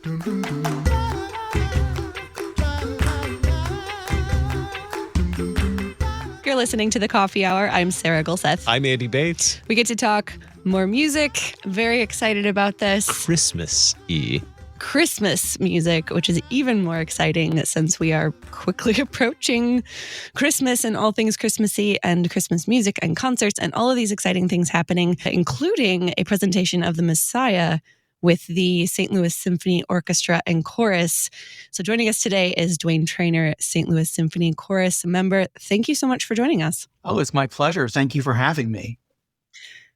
You're listening to The Coffee Hour. I'm Sarah Gulseth. I'm Andy Bates. We get to talk more music. Very excited about this. Christmas music, which is even more exciting since we are quickly approaching Christmas and all things Christmassy and Christmas music and concerts and all of these exciting things happening, including a presentation of the Messiah with the St. Louis Symphony Orchestra and Chorus. So joining us today is DeWayne Trainer, St. Louis Symphony Chorus Member. Thank you so much for joining us. Oh, it's my pleasure. Thank you for having me.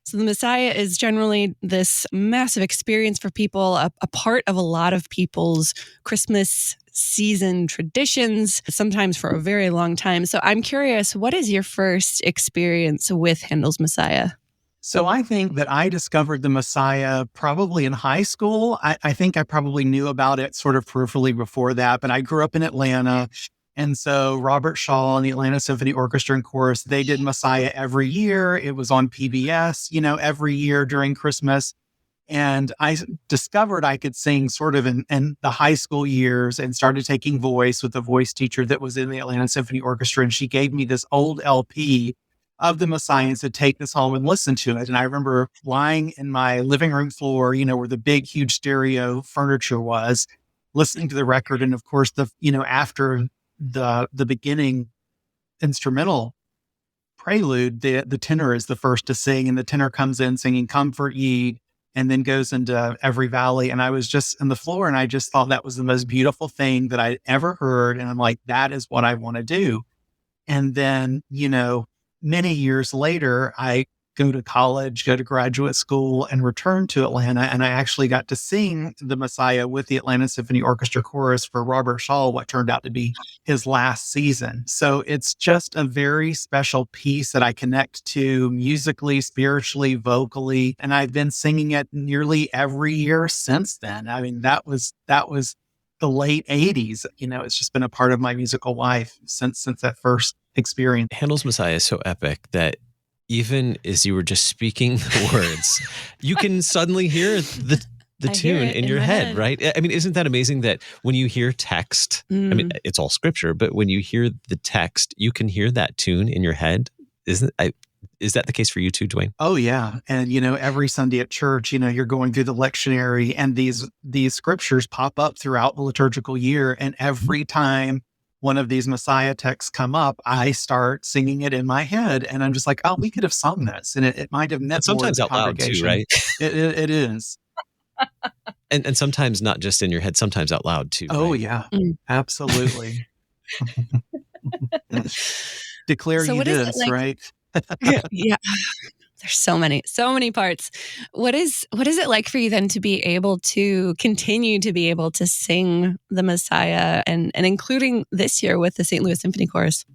So the Messiah is generally this massive experience for people, a part of a lot of people's Christmas season traditions, sometimes for a very long time. So I'm curious, what is your first experience with Handel's Messiah? So I think that I discovered the Messiah probably in high school. I think I probably knew about it sort of peripherally before that, but I grew up in Atlanta. And so Robert Shaw and the Atlanta Symphony Orchestra and Chorus, they did Messiah every year. It was on PBS, every year during Christmas. And I discovered I could sing sort of in the high school years and started taking voice with a voice teacher that was in the Atlanta Symphony Orchestra. And she gave me this old LP of the Messiah and said, take this home and listen to it. And I remember lying in my living room floor, where the big, huge stereo furniture was, listening to the record. And of course, after the beginning instrumental prelude, the tenor is the first to sing, and the tenor comes in singing Comfort Ye, and then goes into Every Valley. And I was just on the floor, and I just thought that was the most beautiful thing that I'd ever heard. And I'm like, that is what I want to do. And then, many years later, I go to college, go to graduate school, and return to Atlanta. And I actually got to sing the Messiah with the Atlanta Symphony Orchestra Chorus for Robert Shaw, what turned out to be his last season. So it's just a very special piece that I connect to musically, spiritually, vocally. And I've been singing it nearly every year since then. I mean, that was the late 80s. It's just been a part of my musical life since that first experience. Handel's Messiah is so epic that even as you were just speaking the words, you can suddenly hear the tune in your head, right? I mean, isn't that amazing that when you hear text, I mean, it's all scripture, but when you hear the text, you can hear that tune in your head? Is that the case for you too, DeWayne? Oh, yeah. And, every Sunday at church, you're going through the lectionary, and these scriptures pop up throughout the liturgical year. And every time one of these Messiah texts come up, I start singing it in my head. And I'm just like, oh, we could have sung this. And it might have meant sometimes out loud too, right? It is. And sometimes not just in your head, sometimes out loud too. Oh, right? yeah. Absolutely. Declare ye this, like, right? Yeah. There's so many parts. What is it like for you then to be able to continue to be able to sing the Messiah and including this year with the St. Louis Symphony Chorus?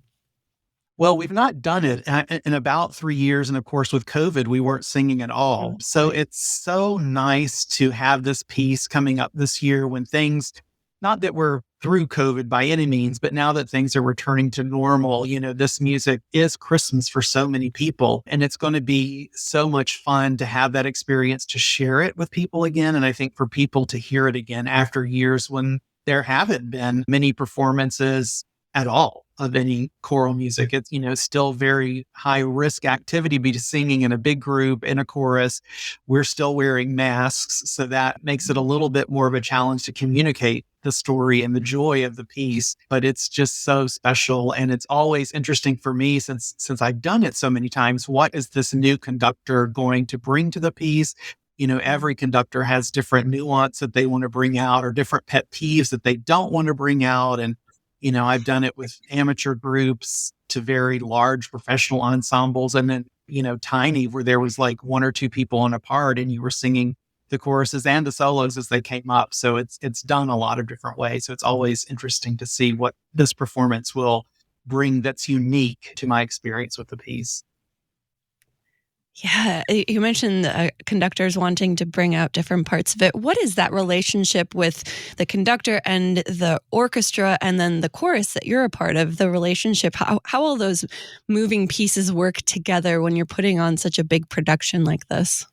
Well, we've not done it in about 3 years. And of course, with COVID, we weren't singing at all. So it's so nice to have this piece coming up this year when things, not that we're through COVID by any means, but now that things are returning to normal, this music is Christmas for so many people. And it's going to be so much fun to have that experience, to share it with people again. And I think for people to hear it again after years when there haven't been many performances at all of any choral music. It's, still very high risk activity, be singing in a big group, in a chorus. We're still wearing masks. So that makes it a little bit more of a challenge to communicate the story and the joy of the piece. But it's just so special. And it's always interesting for me since I've done it so many times. What is this new conductor going to bring to the piece? Every conductor has different nuance that they want to bring out or different pet peeves that they don't want to bring out. And I've done it with amateur groups to very large professional ensembles, and then, tiny, where there was like one or two people on a part and you were singing the choruses and the solos as they came up. So it's done a lot of different ways. So it's always interesting to see what this performance will bring that's unique to my experience with the piece. Yeah, you mentioned conductors wanting to bring out different parts of it. What is that relationship with the conductor and the orchestra and then the chorus that you're a part of, the relationship? How all those moving pieces work together when you're putting on such a big production like this?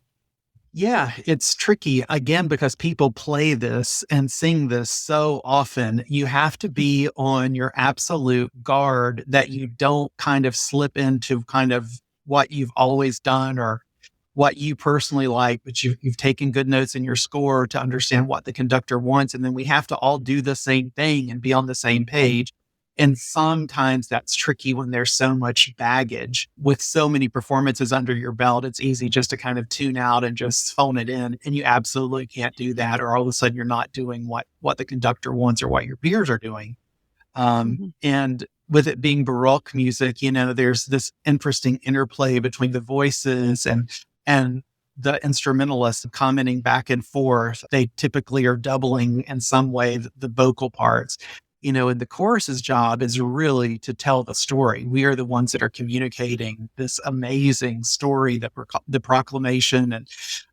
Yeah, it's tricky again because people play this and sing this so often. You have to be on your absolute guard that you don't kind of slip into kind of what you've always done or what you personally like, but you've taken good notes in your score to understand what the conductor wants. And then we have to all do the same thing and be on the same page. And sometimes that's tricky when there's so much baggage with so many performances under your belt. It's easy just to kind of tune out and just phone it in. And you absolutely can't do that. Or all of a sudden you're not doing what the conductor wants or what your peers are doing. And with it being Baroque music, there's this interesting interplay between the voices and the instrumentalists commenting back and forth. They typically are doubling in some way the vocal parts. And the chorus's job is really to tell the story. We are the ones that are communicating this amazing story, the proclamation and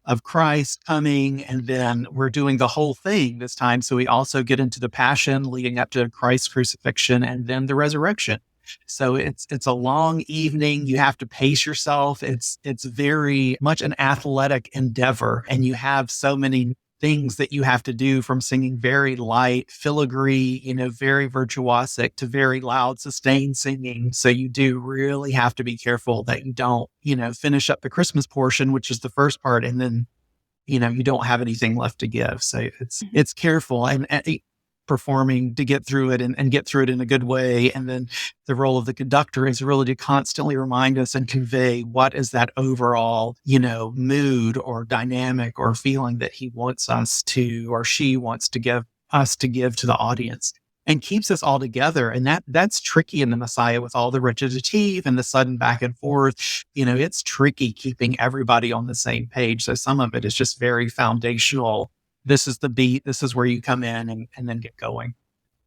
of Christ coming. And then we're doing the whole thing this time. So we also get into the passion leading up to Christ's crucifixion and then the resurrection. So it's a long evening. You have to pace yourself. It's very much an athletic endeavor. And you have so many things that you have to do, from singing very light, filigree, very virtuosic, to very loud, sustained singing. So you do really have to be careful that you don't, finish up the Christmas portion, which is the first part, and then, you don't have anything left to give. So it's careful and performing to get through it and get through it in a good way. And then the role of the conductor is really to constantly remind us and convey what is that overall, mood or dynamic or feeling that he wants us to, or she wants to give us to give to the audience, and keeps us all together. And that's tricky in the Messiah with all the recitative and the sudden back and forth. It's tricky keeping everybody on the same page. So some of it is just very foundational. This is the beat. This is where you come in and then get going.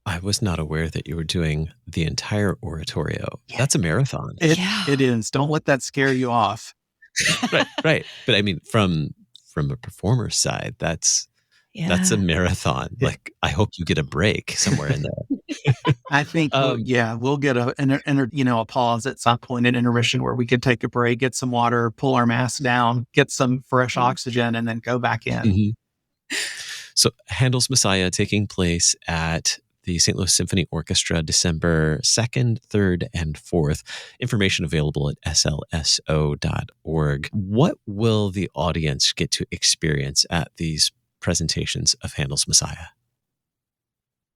I was not aware that you were doing the entire oratorio. Yeah. That's a marathon. It is. Don't let that scare you off. Right. But I mean, from a performer's side, that's a marathon. Like, I hope you get a break somewhere in there. I think, we'll get a pause at some point, an intermission where we could take a break, get some water, pull our mask down, get some fresh oxygen, and then go back in. Mm-hmm. So Handel's Messiah taking place at the St. Louis Symphony Orchestra, December 2nd, 3rd, and 4th. Information available at slso.org. What will the audience get to experience at these presentations of Handel's Messiah?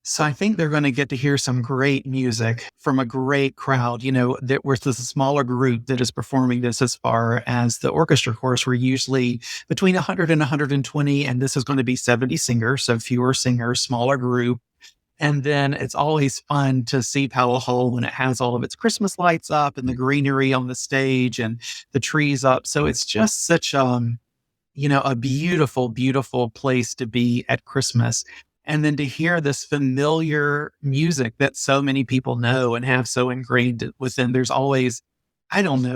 So I think they're going to get to hear some great music from a great crowd. That we're a smaller group that is performing this. As far as the orchestra course, we're usually between 100 and 120, and this is going to be 70 singers, so fewer singers, smaller group. And then it's always fun to see Powell Hall when it has all of its Christmas lights up and the greenery on the stage and the trees up. So it's just such a beautiful, beautiful place to be at Christmas. And then to hear this familiar music that so many people know and have so ingrained within, there's always,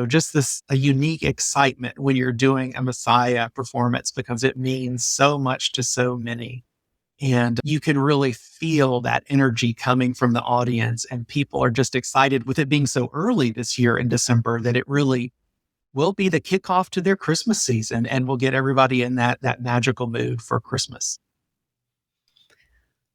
just a unique excitement when you're doing a Messiah performance, because it means so much to so many. And you can really feel that energy coming from the audience, and people are just excited with it being so early this year in December that it really will be the kickoff to their Christmas season, and will get everybody in that magical mood for Christmas.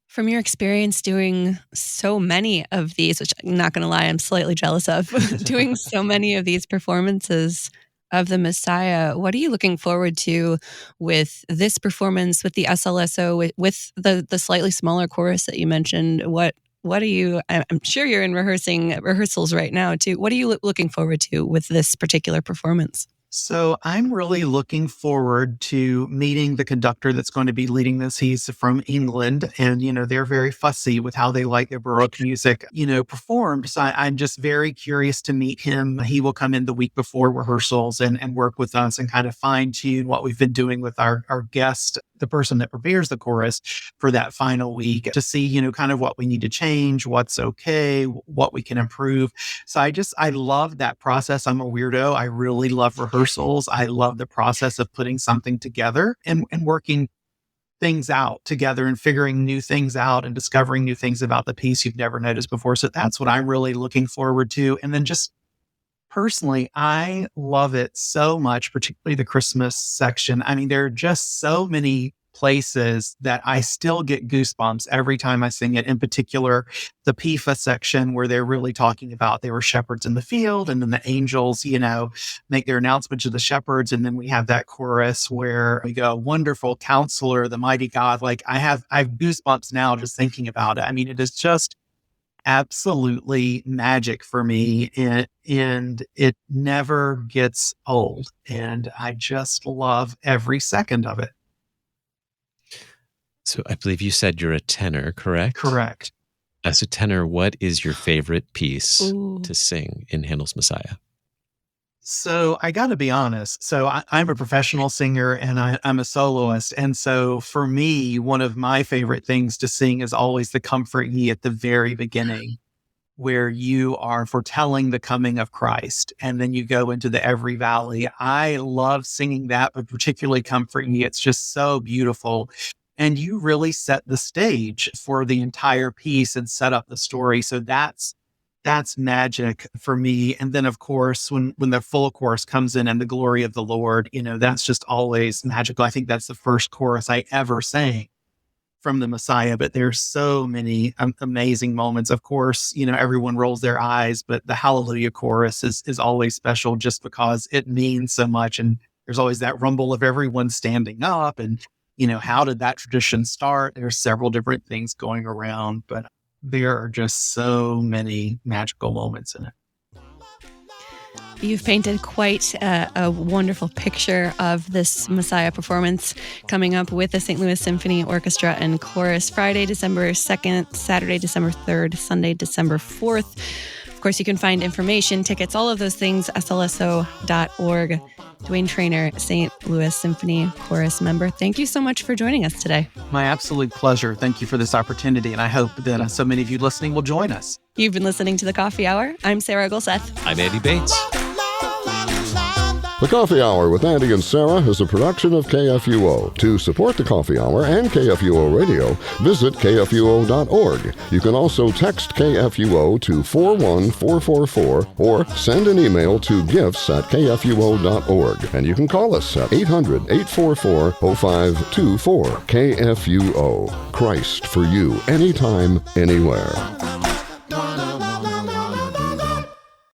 From your experience doing so many of these, which I'm not going to lie, I'm slightly jealous of, doing so many of these performances of the Messiah, what are you looking forward to with this performance, with the SLSO, with the slightly smaller chorus that you mentioned? What are you, I'm sure you're in rehearsals right now too. What are you looking forward to with this particular performance? So I'm really looking forward to meeting the conductor that's going to be leading this. He's from England, and, they're very fussy with how they like their Baroque music, performed. So I'm just very curious to meet him. He will come in the week before rehearsals and work with us and kind of fine tune what we've been doing with our guest, the person that prepares the chorus for that final week, to see, kind of what we need to change, what's okay, what we can improve. So I love that process. I'm a weirdo. I really love rehearsals. I love the process of putting something together and working things out together and figuring new things out and discovering new things about the piece you've never noticed before. So that's what I'm really looking forward to. And then just Personally, I love it so much, particularly the Christmas section. I mean, there are just so many places that I still get goosebumps every time I sing it. In particular, the PIFA section where they're really talking about they were shepherds in the field, and then the angels, make their announcement to the shepherds. And then we have that chorus where we go, wonderful counselor, the mighty God. Like I have goosebumps now just thinking about it. I mean, it is just absolutely magic for me, and it never gets old. And I just love every second of it. So I believe you said you're a tenor, correct? Correct. As a tenor, what is your favorite piece Ooh. to sing in Handel's Messiah? So I got to be honest. So I'm a professional singer, and I'm a soloist. And so for me, one of my favorite things to sing is always the Comfort Ye at the very beginning, where you are foretelling the coming of Christ. And then you go into the Every Valley. I love singing that, but particularly Comfort Ye. It's just so beautiful. And you really set the stage for the entire piece and set up the story. So that's magic for me. And then, of course, when the full chorus comes in and the glory of the Lord, that's just always magical. I think that's the first chorus I ever sang from the Messiah, but there's so many amazing moments. Of course, everyone rolls their eyes, but the Hallelujah chorus is always special just because it means so much. And there's always that rumble of everyone standing up. And, how did that tradition start? There's several different things going around, but there are just so many magical moments in it. You've painted quite a wonderful picture of this Messiah performance coming up with the St. Louis Symphony Orchestra and Chorus, Friday, December 2nd, Saturday, December 3rd, Sunday, December 4th. Of course, you can find information, tickets, all of those things, SLSO.org. DeWayne Trainer, St. Louis Symphony Chorus Member, thank you so much for joining us today. My absolute pleasure. Thank you for this opportunity, and I hope that so many of you listening will join us. You've been listening to The Coffee Hour. I'm Sarah Gulseth. I'm Andy Bates. The Coffee Hour with Andy and Sarah is a production of KFUO. To support The Coffee Hour and KFUO Radio, visit KFUO.org. You can also text KFUO to 41444 or send an email to gifts@KFUO.org. And you can call us at 800-844-0524. KFUO. Christ for you, anytime, anywhere.